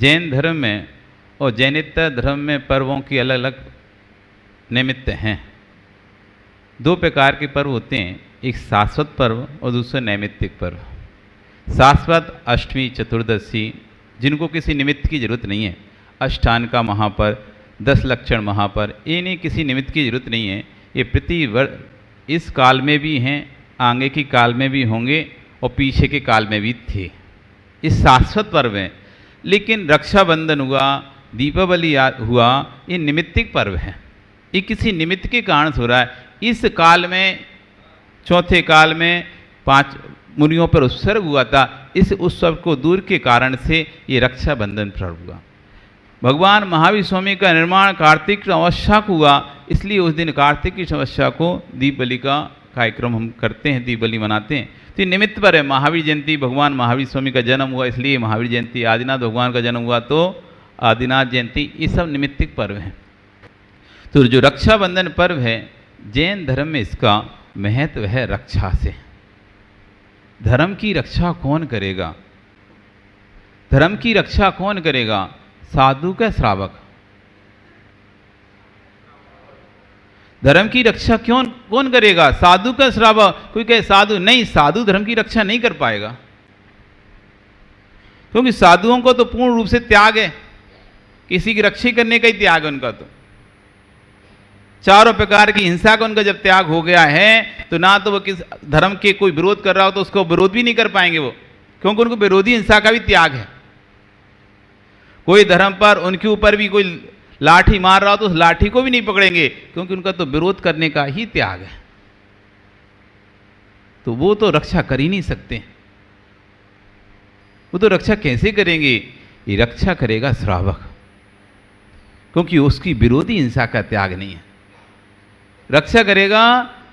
जैन धर्म में और जैनित्य धर्म में पर्वों की अलग अलग निमित्त हैं। दो प्रकार के पर्व होते हैं, एक शाश्वत पर्व और दूसरा नैमित्तिक पर्व। शाश्वत अष्टमी चतुर्दशी जिनको किसी निमित्त की जरूरत नहीं है, अष्टान का महापर्व, 10 लक्षण महापर्व, इन्हें किसी निमित्त की जरूरत नहीं है। ये प्रति वर्ष इस काल में भी हैं, आगे की काल में भी होंगे और पीछे के काल में भी थे। इस शाश्वत पर्व हैं। लेकिन रक्षाबंधन हुआ, दीपावली हुआ, ये निमित्तिक पर्व है। ये किसी निमित्त के कारण से हो रहा है। इस काल में, चौथे काल में 5 मुनियों पर उत्सर्ग हुआ था। इस उत्सव को दूर के कारण से ये रक्षाबंधन पर्व हुआ। भगवान महावीर स्वामी का निर्माण कार्तिक अमावस्या को हुआ, इसलिए उस दिन कार्तिक की अमावस्या को दीपावली का कार्यक्रम हम करते हैं, दीपावली मनाते हैं। तो ये निमित्त पर है। महावीर जयंती, भगवान महावीर स्वामी का जन्म हुआ इसलिए महावीर जयंती। आदिनाथ भगवान का जन्म हुआ तो आदिनाथ जयंती। ये सब निमित्तिक पर्व हैं। तो जो रक्षाबंधन पर्व है, जैन धर्म में इसका महत्व है रक्षा से। धर्म की रक्षा कौन करेगा? धर्म की रक्षा कौन करेगा? साधु का श्रावक। धर्म की रक्षा कौन करेगा? साधु का श्रावक। कोई कहे साधु नहीं, साधु धर्म की रक्षा नहीं कर पाएगा, क्योंकि साधुओं को तो पूर्ण रूप से त्याग है, किसी की रक्षा करने का ही त्याग है उनका। तो चारों प्रकार की हिंसा का उनका जब त्याग हो गया है, तो ना तो वो किस धर्म के कोई विरोध कर रहा हो तो उसको विरोध भी नहीं कर पाएंगे वो, क्योंकि उनको विरोधी हिंसा का भी त्याग है। कोई धर्म पर उनके ऊपर भी कोई लाठी मार रहा हो तो उस लाठी को भी नहीं पकड़ेंगे, क्योंकि उनका तो विरोध करने का ही त्याग है। तो वो तो रक्षा कर ही नहीं सकते। वो तो रक्षा कैसे करेंगे? ये रक्षा करेगा श्रावक, क्योंकि उसकी विरोधी हिंसा का त्याग नहीं है। रक्षा करेगा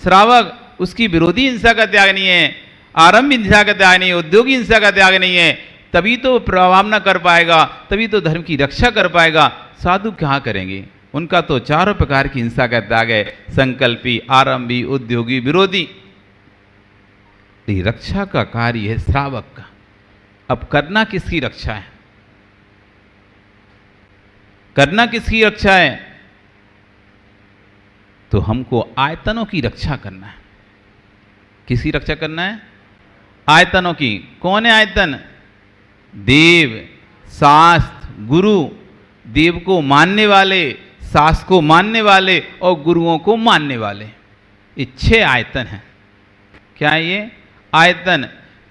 श्रावक, उसकी विरोधी हिंसा का त्याग नहीं है, आरंभ हिंसा का त्याग नहीं है, उद्योगी हिंसा का त्याग नहीं है। तभी तो प्रभावना कर पाएगा, तभी तो धर्म की रक्षा कर पाएगा। साधु क्या करेंगे? उनका तो चारों प्रकार की हिंसा का त्याग है, संकल्पी, आरंभी, उद्योगी, विरोधी। रक्षा का कार्य है श्रावक का। अब करना किसकी रक्षा है? करना किसकी रक्षा है? तो हमको आयतनों की रक्षा करना है। किसकी रक्षा करना है? आयतनों की। कौन है आयतन? देव, शास्त्र, गुरु। देव को मानने वाले, शास्त्र को मानने वाले और गुरुओं को मानने वाले, ये 6 आयतन हैं। क्या है ये? आयतन।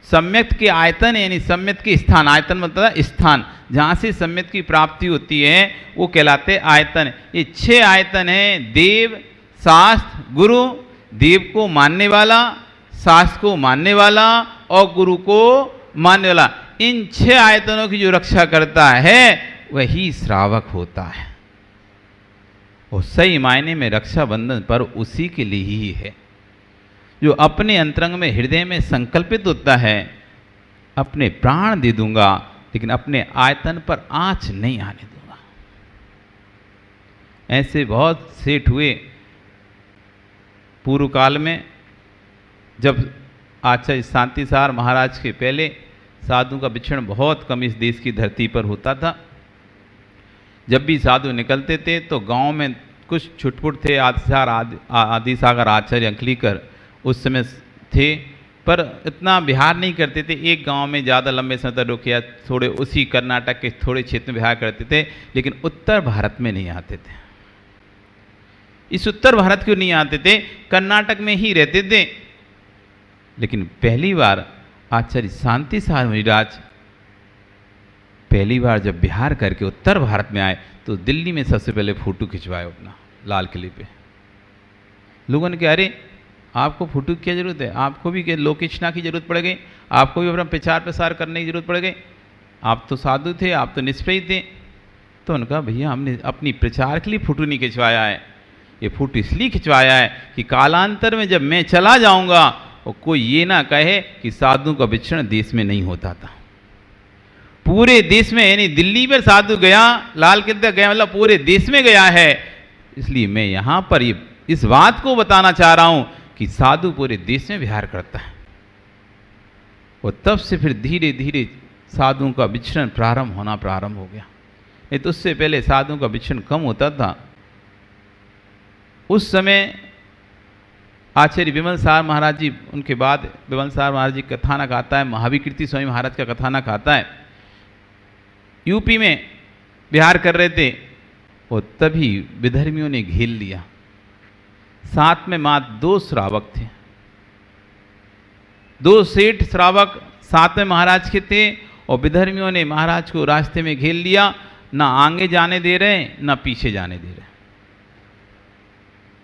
सम्यक के आयतन यानी सम्यक के स्थान। आयतन मतलब स्थान, जहाँ से सम्यक की प्राप्ति होती है वो कहलाते आयतन। ये 6 आयतन हैं। देव, शास्त्र, गुरु। देव को मानने वाला, शास्त्र को मानने वाला और गुरु को मानने वाला। इन 6 आयतनों की जो रक्षा करता है वही श्रावक होता है। और सही मायने में रक्षाबंधन पर्व उसी के लिए ही है जो अपने अंतरंग में, हृदय में संकल्पित होता है, अपने प्राण दे दूंगा लेकिन अपने आयतन पर आंच नहीं आने दूंगा। ऐसे बहुत सेठ हुए पूर्व काल में, जब आचार्य शांतिसार महाराज के पहले साधु का विचरण बहुत कम इस देश की धरती पर होता था। जब भी साधु निकलते थे तो गांव में कुछ छुटपुट थे, आदिसागर आचार्य अंकलीकर उस समय थे, पर इतना विहार नहीं करते थे। एक गांव में ज़्यादा लंबे समय तक रुके, थोड़े उसी कर्नाटक के थोड़े क्षेत्र में विहार करते थे, लेकिन उत्तर भारत में नहीं आते थे। इस उत्तर भारत क्यों नहीं आते थे? कर्नाटक में ही रहते थे। लेकिन पहली बार आचार्य शांतिसार महाराज पहली बार जब बिहार करके उत्तर भारत में आए तो दिल्ली में सबसे पहले फोटो खिंचवाए अपना, लाल किले पे। लोगों ने कहा अरे आपको फोटो की क्या जरूरत है? आपको भी लोक खींचना की जरूरत पड़ गई, आपको भी अपना प्रचार प्रसार करने की जरूरत पड़ गई। आप तो साधु थे, आप तो निष्प्रय थे। तो उनका भैया हमने अपनी प्रचार के लिए फोटो नहीं खिंचवाया है, ये फोटो इसलिए खिंचवाया है कि कालांतर में जब मैं चला जाऊंगा और कोई ये ना कहे कि साधु का विचरण देश में नहीं होता था। पूरे देश में, यानी दिल्ली पर साधु गया, लाल किले गया, मतलब पूरे देश में गया है। इसलिए मैं यहाँ पर ये इस बात को बताना चाह रहा हूँ कि साधु पूरे देश में विहार करता है। और तब से फिर धीरे धीरे साधुओं का विचरण प्रारंभ हो गया। नहीं तो उससे पहले साधुओं का विचरण कम होता था। उस समय आचार्य विमल सार महाराज जी, उनके बाद विमल सार महाराज जी कथानक आता है, महावीकृति स्वामी महाराज का कथानक आता है। यूपी में विहार कर रहे थे और तभी विधर्मियों ने घेर लिया। साथ में मात्र 2 श्रावक थे, 2 सेठ श्रावक साथ में महाराज के थे और विधर्मियों ने महाराज को रास्ते में घेर लिया। ना आगे जाने दे रहे, ना पीछे जाने दे रहे,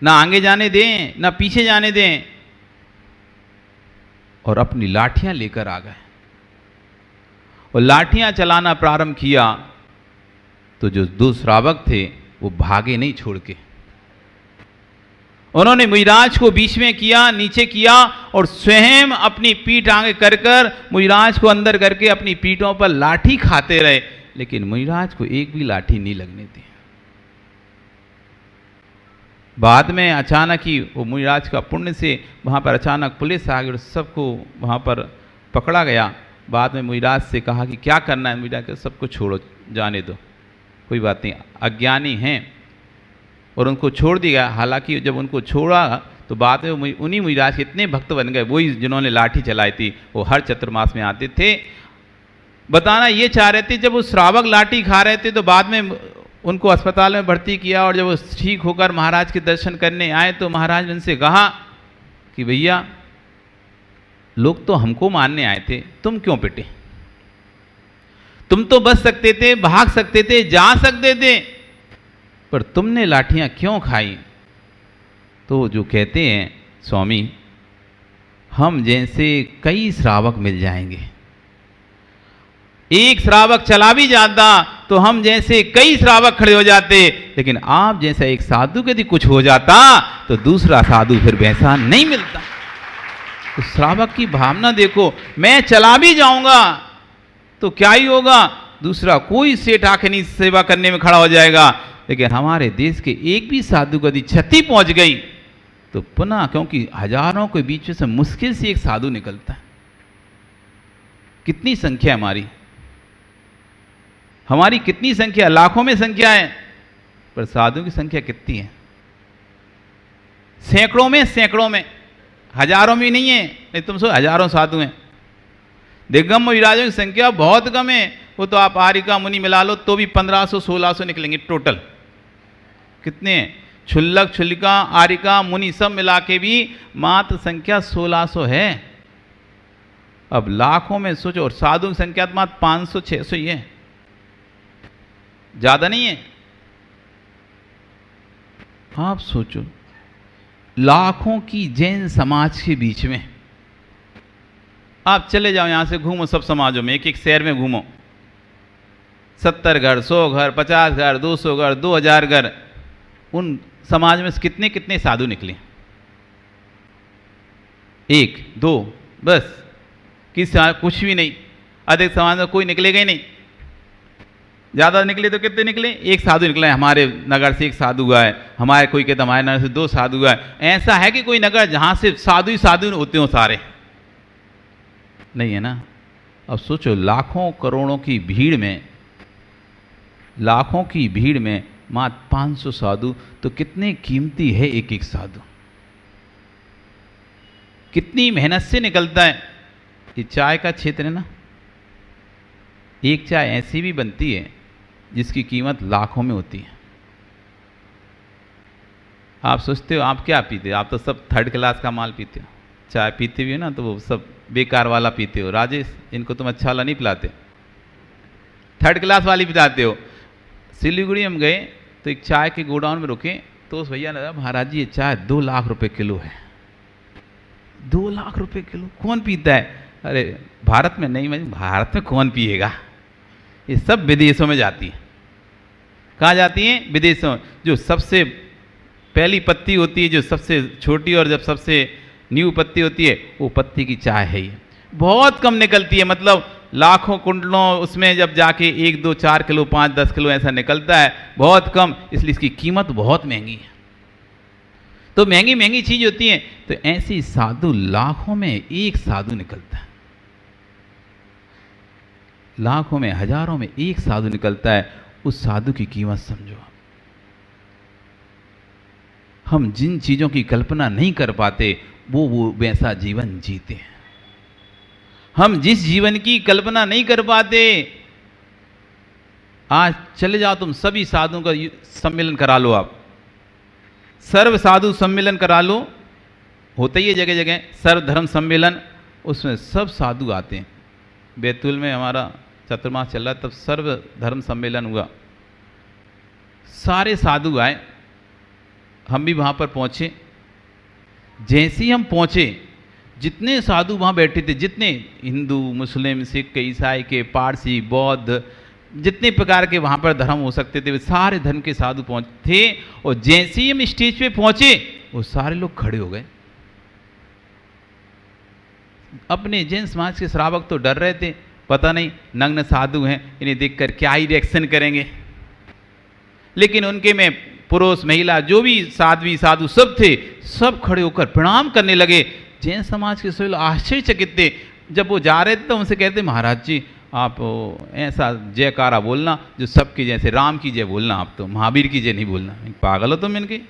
ना आगे जाने दें ना पीछे जाने दें, और अपनी लाठियां लेकर आ गए और लाठियां चलाना प्रारंभ किया। तो जो 2 श्रावक थे वो भागे नहीं छोड़ के, उन्होंने मुइराज को बीच में किया, नीचे किया और स्वयं अपनी पीठ आगे कर कर मुइराज को अंदर करके अपनी पीठों पर लाठी खाते रहे, लेकिन मुइराज को एक भी लाठी नहीं लगने दी। बाद में अचानक ही वो मुइराज का पुण्य से वहाँ पर अचानक पुलिस आ गई और सबको वहाँ पर पकड़ा गया। बाद में मुइराज से कहा कि क्या करना है। मुइराज के सबको छोड़ो, जाने दो, कोई बात नहीं, अज्ञानी हैं, और उनको छोड़ दिया। हालांकि जब उनको छोड़ा तो बाद में उन्हीं मुइराज के इतने भक्त बन गए, वही जिन्होंने लाठी चलाई थी, वो हर चतुर्मास में आते थे। बताना ये चाह रहे थे, जब वो श्रावक लाठी खा रहे थे तो बाद में उनको अस्पताल में भर्ती किया और जब वो ठीक होकर महाराज के दर्शन करने आए तो महाराज ने उनसे कहा कि भैया, लोग तो हमको मारने आए थे, तुम क्यों पिटे? तुम तो बच सकते थे, भाग सकते थे, जा सकते थे, पर तुमने लाठियां क्यों खाई? तो जो कहते हैं, स्वामी, हम जैसे कई श्रावक मिल जाएंगे, एक श्रावक चला भी जाता तो हम जैसे कई श्रावक खड़े हो जाते, लेकिन आप जैसा एक साधु यदि कुछ हो जाता तो दूसरा साधु फिर वैसा नहीं मिलता। तो श्रावक की भावना देखो, मैं चला भी जाऊंगा तो क्या ही होगा, दूसरा कोई सेठ आके नहीं सेवा करने में खड़ा हो जाएगा, लेकिन हमारे देश के एक भी साधु को यदि क्षति पहुंच गई तो पुनः, क्योंकि हजारों के बीच से मुश्किल से एक साधु निकलता है। कितनी संख्या हमारी कितनी संख्या, लाखों में संख्या है, पर साधुओं की संख्या कितनी है? सैकड़ों में, हजारों में नहीं है। नहीं, तुम सोचो हजारों साधु हैं। दिग्गम विराजों की संख्या बहुत कम है। वो तो आप आरिका मुनि मिला लो तो भी 1500-1600 निकलेंगे टोटल। कितने हैं? क्षुल्लक, क्षुल्लिका, आरिका, मुनि सब मिला के भी मात्र संख्या 1600 है। अब लाखों में सोचो, और साधु की संख्या तो मात्र 500-600 ही है, ज्यादा नहीं है। आप सोचो, लाखों की जैन समाज के बीच में आप चले जाओ, यहां से घूमो सब समाजों में, एक एक शहर में घूमो, 70 घर, 100 घर, 50 घर, 200 घर, 2000 घर, उन समाज में कितने कितने साधु निकले? 1-2 बस, कुछ भी नहीं। अधिक समाज में कोई निकलेगा ही नहीं। ज़्यादा निकले तो कितने निकले? 1 साधु निकले। हमारे नगर से 1 साधु हुआ है, हमारे कोई कहता हमारे नगर से 2 साधु हुआ है। ऐसा है कि कोई नगर जहाँ से साधु ही साधु होते हो सारे? नहीं है ना। अब सोचो, लाखों करोड़ों की भीड़ में मात्र 500 साधु, तो कितने कीमती है एक एक साधु, कितनी मेहनत से निकलता है। ये चाय का क्षेत्र है ना, एक चाय ऐसी भी बनती है जिसकी कीमत लाखों में होती है। आप सोचते हो आप क्या पीते हो? आप तो सब 3rd क्लास का माल पीते हो। चाय पीते भी हो ना तो वो सब बेकार वाला पीते हो। राजेश, इनको तुम अच्छा वाला नहीं पिलाते, 3rd क्लास वाली पिलाते हो। सिलीगुड़ी हम गए तो एक चाय के गोडाउन में रुके तो उस भैया ने कहा, महाराज जी ये चाय 2 लाख रुपए किलो है। 2 लाख रुपए किलो कौन पीता है? अरे भारत में नहीं, भारत में कौन पिएगा? ये सब विदेशों में जाती है। कहाँ जाती हैं? विदेशों। जो सबसे पहली पत्ती होती है, जो सबसे छोटी और जब सबसे न्यू पत्ती होती है, वो पत्ती की चाय है। ये बहुत कम निकलती है, मतलब लाखों कुंडलों उसमें जब जाके 1, 2, 4 किलो, 5, 10 किलो ऐसा निकलता है, बहुत कम, इसलिए इसकी कीमत बहुत महंगी है। तो महंगी महंगी चीज होती है। तो ऐसी साधु लाखों में एक साधु निकलता है। लाखों में हजारों में एक साधु निकलता है, उस साधु की कीमत समझो आप। हम जिन चीजों की कल्पना नहीं कर पाते वो वैसा जीवन जीते हैं। हम जिस जीवन की कल्पना नहीं कर पाते, आज चले जाओ तुम सभी साधुओं का सम्मेलन करा लो, आप सर्व साधु सम्मेलन करा लो, होता ही है जगह जगह सर्व धर्म सम्मेलन, उसमें सब साधु आते हैं। बैतूल में हमारा चतुर्मास चल रहा है, तब सर्व धर्म सम्मेलन हुआ, सारे साधु आए, हम भी वहाँ पर पहुँचे। जैसे ही हम पहुँचे, जितने साधु वहाँ बैठे थे, जितने हिंदू मुस्लिम सिख ईसाई के पारसी बौद्ध जितने प्रकार के वहाँ पर धर्म हो सकते थे, वे सारे धर्म के साधु पहुँचे थे। और जैसे ही हम स्टेज पे पहुँचे, वो सारे लोग खड़े हो गए। अपने जैन समाज के श्रावक तो डर रहे थे, पता नहीं नग्न साधु हैं, इन्हें देखकर क्या ही रिएक्शन करेंगे। लेकिन उनके में पुरुष महिला जो भी साध्वी साधु सब थे, सब खड़े होकर प्रणाम करने लगे। जैन समाज के सभी लोग आश्चर्यचकित थे। जब वो जा रहे थे तो उनसे कहते, महाराज जी आप ऐसा जयकारा बोलना जो सबकी, जैसे राम की जय बोलना, आप तो महावीर की जय नहीं बोलना। पागल हो तुम इनके,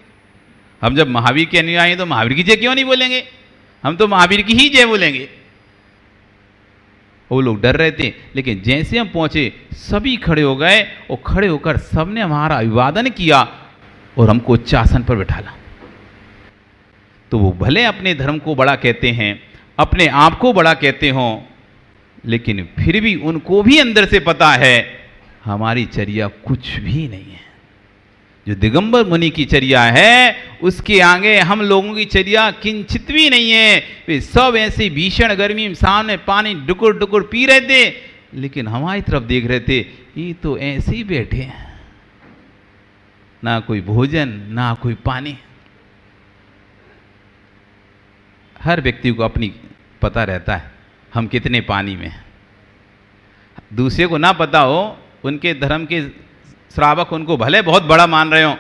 हम जब महावीर के अनुयायी हैं तो महावीर की जय क्यों नहीं बोलेंगे, हम तो महावीर की ही जय बोलेंगे। वो लोग डर रहे थे, लेकिन जैसे हम पहुंचे सभी खड़े हो गए और खड़े होकर सबने हमारा अभिवादन किया और हमको उच्चासन पर बैठाला। तो वो भले अपने धर्म को बड़ा कहते हैं, अपने आप को बड़ा कहते हों, लेकिन फिर भी उनको भी अंदर से पता है हमारी चर्या कुछ भी नहीं है। जो दिगंबर मुनि की चर्या है, उसके आगे हम लोगों की चर्या किंचित भी नहीं है। वे सब ऐसे भीषण गर्मी में सामने पानी डुकुर डुकुर पी रहे थे, लेकिन हमारी तरफ देख रहे थे, ये तो ऐसे ही बैठे हैं, ना कोई भोजन ना कोई पानी। हर व्यक्ति को अपनी पता रहता है हम कितने पानी में हैं। दूसरे को ना पता हो, उनके धर्म के श्रावक उनको भले बहुत बड़ा मान रहे हो,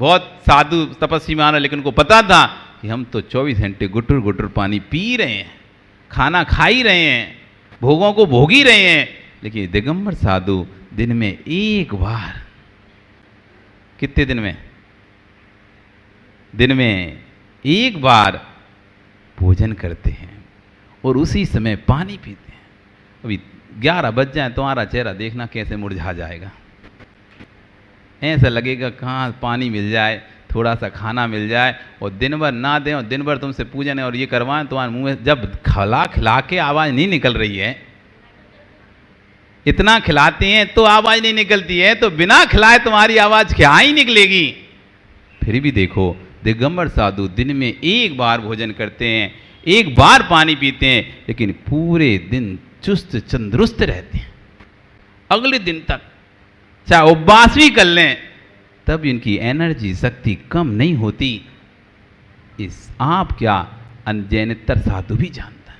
बहुत साधु तपस्वी मान रहे, लेकिन उनको पता था कि हम तो 24 घंटे गुटुर गुटुर पानी पी रहे हैं, खाना खा ही रहे हैं, भोगों को भोग ही रहे हैं। लेकिन दिगंबर साधु दिन में एक बार, कितने दिन में, दिन में एक बार भोजन करते हैं और उसी समय पानी पीते हैं। अभी 11 बज जाए तुम्हारा चेहरा देखना कैसे मुरझा जाएगा। ऐसा लगेगा कहाँ पानी मिल जाए, थोड़ा सा खाना मिल जाए, और दिन भर ना दें और दिन भर तुमसे पूजन और ये करवाएं, तुम्हारे मुंह में जब खिला के आवाज़ नहीं निकल रही है, इतना खिलाते हैं तो आवाज़ नहीं निकलती है, तो बिना खिलाए तुम्हारी आवाज़ क्या ही निकलेगी। फिर भी देखो, दिगंबर साधु दिन में एक बार भोजन करते हैं, एक बार पानी पीते हैं, लेकिन पूरे दिन चुस्त चंदुरुस्त रहते हैं। अगले दिन तक चाहे उपवास भी कर लें, तब इनकी एनर्जी शक्ति कम नहीं होती। इस आप क्या, अनजैनेतर साधु भी जानता है।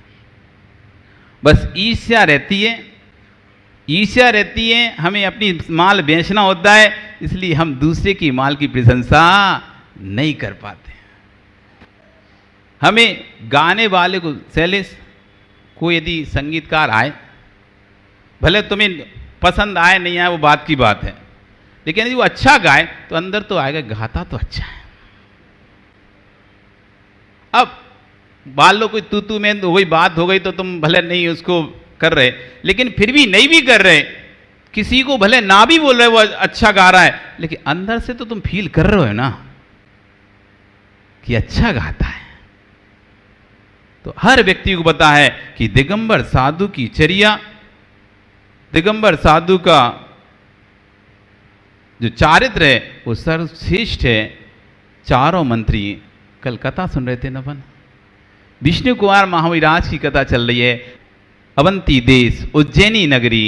बस ईर्ष्या रहती है, ईर्ष्या रहती है, हमें अपनी माल बेचना होता है, इसलिए हम दूसरे की माल की प्रशंसा नहीं कर पाते। हमें गाने वाले को, शैलेश कोई यदि संगीतकार आए, भले तुम्हें पसंद आए नहीं आए वो बात की बात है, लेकिन यदि वो अच्छा गाए तो अंदर तो आएगा, गाता तो अच्छा है। अब मान लो कोई तू में तो वही बात हो गई, तो तुम भले नहीं उसको कर रहे, लेकिन फिर भी नहीं भी कर रहे, किसी को भले ना भी बोल रहे वो अच्छा गा रहा है, लेकिन अंदर से तो तुम फील कर रहे हो ना कि अच्छा गाता है। तो हर व्यक्ति को पता है कि दिगंबर साधु की चर्या, दिगंबर साधु का जो चारित्र है वो सर्वश्रेष्ठ है। चारों मंत्री कल कथा सुन रहे थे नवन, विष्णु कुमार महाविराज की कथा चल रही है। अवंती देश उज्जैनी नगरी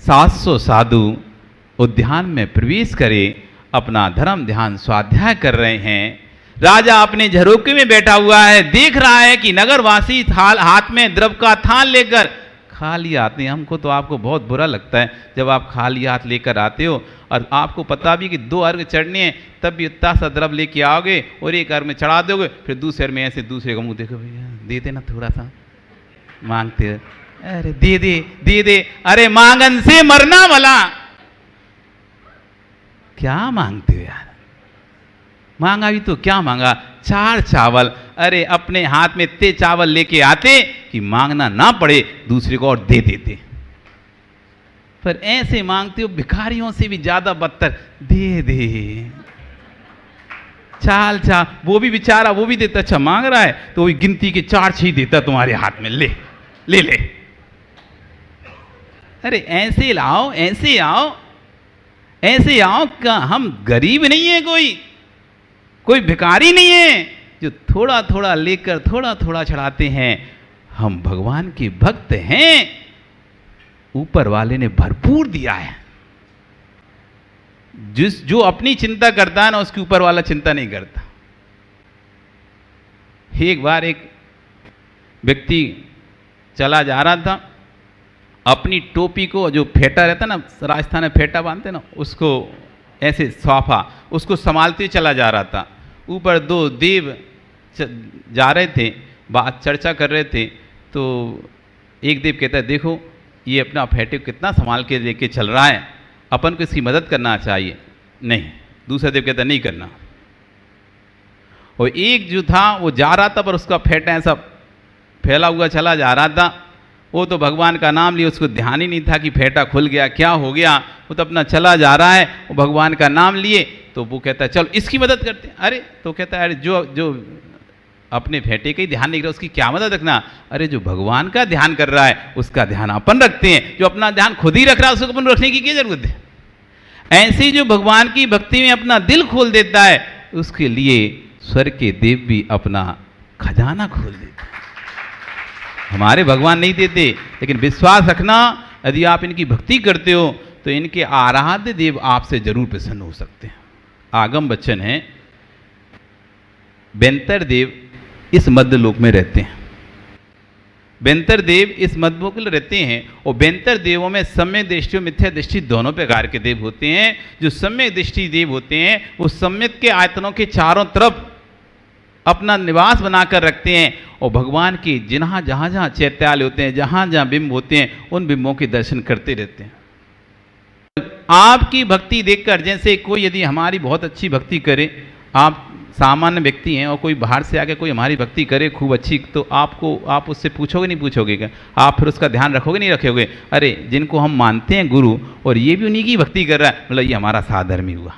700 साधु उद्यान में प्रवेश करे, अपना धर्म ध्यान स्वाध्याय कर रहे हैं। राजा अपने झरोके में बैठा हुआ है, देख रहा है कि नगरवासी हाथ में द्रव का थाल लेकर खाली आते हैं। हमको तो आपको बहुत बुरा लगता है जब आप खाली हाथ लेकर आते हो, और आपको पता भी कि 2 अर्घ चढ़ने हैं, तब भी इतना सा द्रव लेके आओगे और एक अर्घ में चढ़ा दोगे, फिर दूसरे में ऐसे दूसरे का मुंह देखो, भैया दे देना थोड़ा सा, मांगते अरे दे दे दे दे, अरे मांगन से मरना भला। क्या मांगते हो यार? मांगा भी तो क्या मांगा? 4 चावल। अरे अपने हाथ में इतने चावल लेके आते कि मांगना ना पड़े, दूसरे को और दे देते। पर ऐसे मांगते हो भिखारियों से भी ज्यादा बदतर, दे दे। चाल चा, वो भी बेचारा वो भी देता, अच्छा मांग रहा है तो वही गिनती के 4-6 देता तुम्हारे हाथ में, ले ले ले। अरे ऐसे लाओ, ऐसे आओ, ऐसे आओ। क्या हम गरीब नहीं है, कोई भिखारी नहीं है जो थोड़ा थोड़ा लेकर थोड़ा थोड़ा चढ़ाते हैं। हम भगवान के भक्त हैं, ऊपर वाले ने भरपूर दिया है। जो अपनी चिंता करता है ना, उसके ऊपर वाला चिंता नहीं करता। एक बार एक व्यक्ति चला जा रहा था, अपनी टोपी को, जो फेटा रहता ना, राजस्थान में फेटा बांधते ना, उसको ऐसे सौंपा, उसको संभालते चला जा रहा था। ऊपर 2 देव जा रहे थे, बात चर्चा कर रहे थे। तो एक देव कहता है, देखो ये अपना फेटे को कितना संभाल के लेके चल रहा है, अपन को इसकी मदद करना चाहिए। नहीं, दूसरा देव कहता नहीं करना। और एक जो था वो जा रहा था, पर उसका फेटा ऐसा फैला हुआ चला जा रहा था। वो तो भगवान का नाम लिए, उसको ध्यान ही नहीं था कि फेटा खुल गया, क्या हो गया। वो तो अपना चला जा रहा है, वो भगवान का नाम लिए। तो वो कहता है चलो इसकी मदद करते हैं। अरे तो कहता है, अरे जो अपने फेटे का ही ध्यान नहीं रहा, उसकी क्या मदद रखना। अरे जो भगवान का ध्यान कर रहा है उसका ध्यान अपन रखते हैं, जो अपना ध्यान खुद ही रख रहा है उसको अपन रखने की क्या जरूरत है। ऐसे ही जो भगवान की भक्ति में अपना दिल खोल देता है, उसके लिए स्वर्ग के देव भी अपना खजाना खोल देते हैं। हमारे भगवान नहीं देते, लेकिन विश्वास रखना, यदि आप इनकी भक्ति करते हो तो इनके आराध्य देव आपसे जरूर प्रसन्न हो सकते हैं। आगम वचन है, बेंतर देव इस मध्यलोक में रहते हैं। बेंतर देव इस मध्यलोक में रहते हैं, और बेंतर देवों में सम्यक दृष्टि और मिथ्या दृष्टि दोनों प्रकार के देव होते हैं। जो सम्यक दृष्टि देव होते हैं वो सम्यक के आयतनों के चारों तरफ अपना निवास बनाकर रखते हैं, और भगवान की जहाँ जहाँ चैत्यालय होते हैं, जहाँ जहाँ बिंब होते हैं, उन बिंबों के दर्शन करते रहते हैं। आपकी भक्ति देखकर, जैसे कोई यदि हमारी बहुत अच्छी भक्ति करे, आप सामान्य व्यक्ति हैं और कोई बाहर से आके कोई हमारी भक्ति करे खूब अच्छी, तो आप उससे पूछोगे नहीं पूछोगे क्या? आप फिर उसका ध्यान रखोगे नहीं रखोगे? अरे जिनको हम मानते हैं गुरु, और ये भी उन्हीं की भक्ति कर रहा है, मतलब ये हमारा साधर्मी हुआ।